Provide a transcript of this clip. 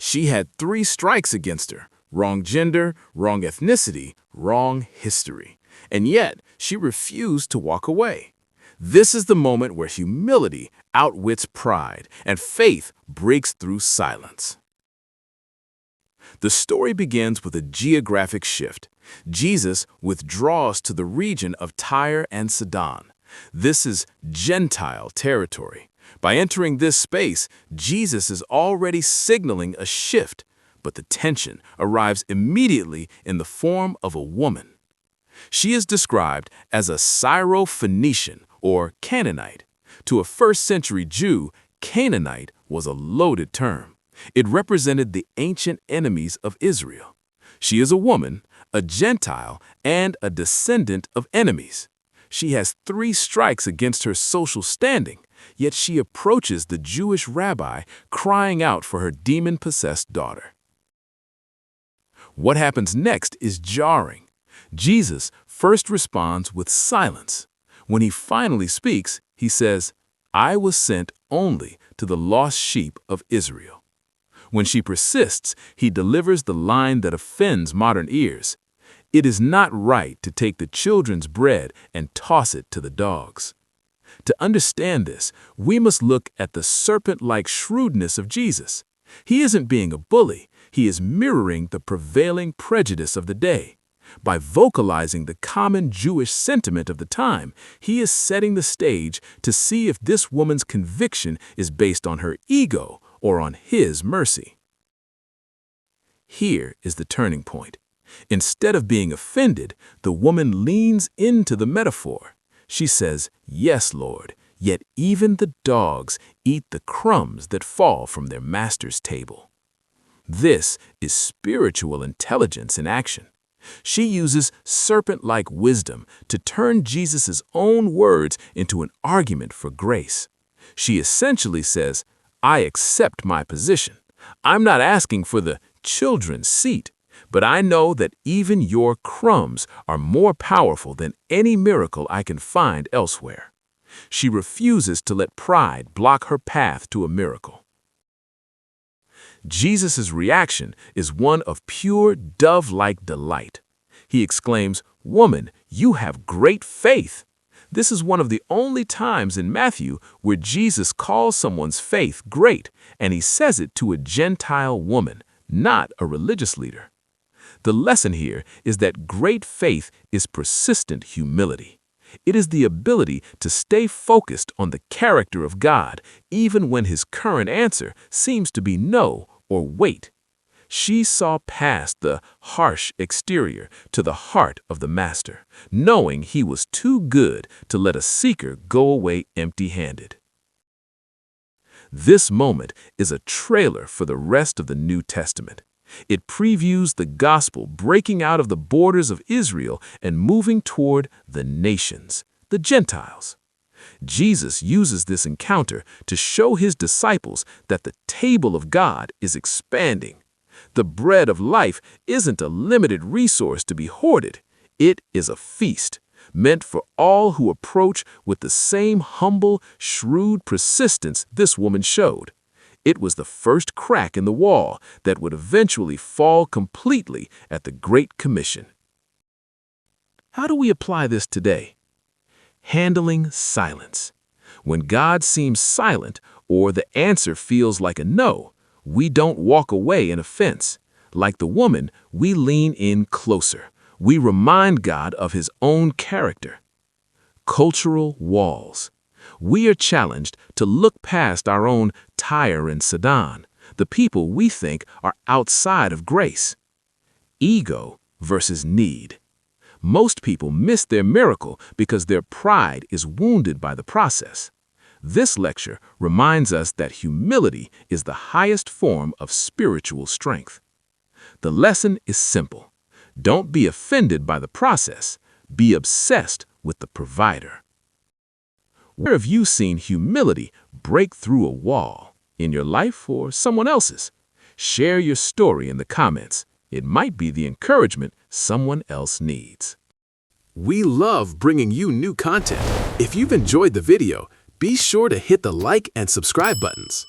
She had 3 strikes against her: wrong gender, wrong ethnicity, wrong history. And yet, she refused to walk away. This is the moment where humility outwits pride and faith breaks through silence. The story begins with a geographic shift. Jesus withdraws to the region of Tyre and Sidon. This is Gentile territory. By entering this space, Jesus is already signaling a shift, but the tension arrives immediately in the form of a woman. She is described as a Syro-Phoenician or Canaanite. To a first-century Jew, Canaanite was a loaded term. It represented the ancient enemies of Israel. She is a woman, a Gentile, and a descendant of enemies. She has 3 strikes against her social standing, yet she approaches the Jewish rabbi crying out for her demon-possessed daughter. What happens next is jarring. Jesus first responds with silence. When he finally speaks, he says, "I was sent only to the lost sheep of Israel." When she persists, he delivers the line that offends modern ears. It is not right to take the children's bread and toss it to the dogs. To understand this, we must look at the serpent-like shrewdness of Jesus. He isn't being a bully, he is mirroring the prevailing prejudice of the day. By vocalizing the common Jewish sentiment of the time, he is setting the stage to see if this woman's conviction is based on her ego or on his mercy. Here is the turning point. Instead of being offended, the woman leans into the metaphor. She says, "Yes, Lord, yet even the dogs eat the crumbs that fall from their master's table." This is spiritual intelligence in action. She uses serpent-like wisdom to turn Jesus' own words into an argument for grace. She essentially says, "I accept my position. I'm not asking for the children's seat, but I know that even your crumbs are more powerful than any miracle I can find elsewhere." She refuses to let pride block her path to a miracle. Jesus' reaction is one of pure dove-like delight. He exclaims, "Woman, you have great faith." This is one of the only times in Matthew where Jesus calls someone's faith great, and he says it to a Gentile woman, not a religious leader. The lesson here is that great faith is persistent humility. It is the ability to stay focused on the character of God, even when his current answer seems to be no or wait. She saw past the harsh exterior to the heart of the master, knowing he was too good to let a seeker go away empty-handed. This moment is a trailer for the rest of the New Testament. It previews the gospel breaking out of the borders of Israel and moving toward the nations, the Gentiles. Jesus uses this encounter to show his disciples that the table of God is expanding. The bread of life isn't a limited resource to be hoarded. It is a feast, meant for all who approach with the same humble, shrewd persistence this woman showed. It was the first crack in the wall that would eventually fall completely at the Great Commission. How do we apply this today? Handling silence. When God seems silent or the answer feels like a no, we don't walk away in offense. Like the woman, we lean in closer. We remind God of his own character. Cultural walls. We are challenged to look past our own Tyre and Sidon, the people we think are outside of grace. Ego versus need. Most people miss their miracle because their pride is wounded by the process. This lecture reminds us that humility is the highest form of spiritual strength. The lesson is simple. Don't be offended by the process. Be obsessed with the provider. Where have you seen humility break through a wall? In your life or someone else's? Share your story in the comments. It might be the encouragement someone else needs. We love bringing you new content. If you've enjoyed the video, be sure to hit the like and subscribe buttons.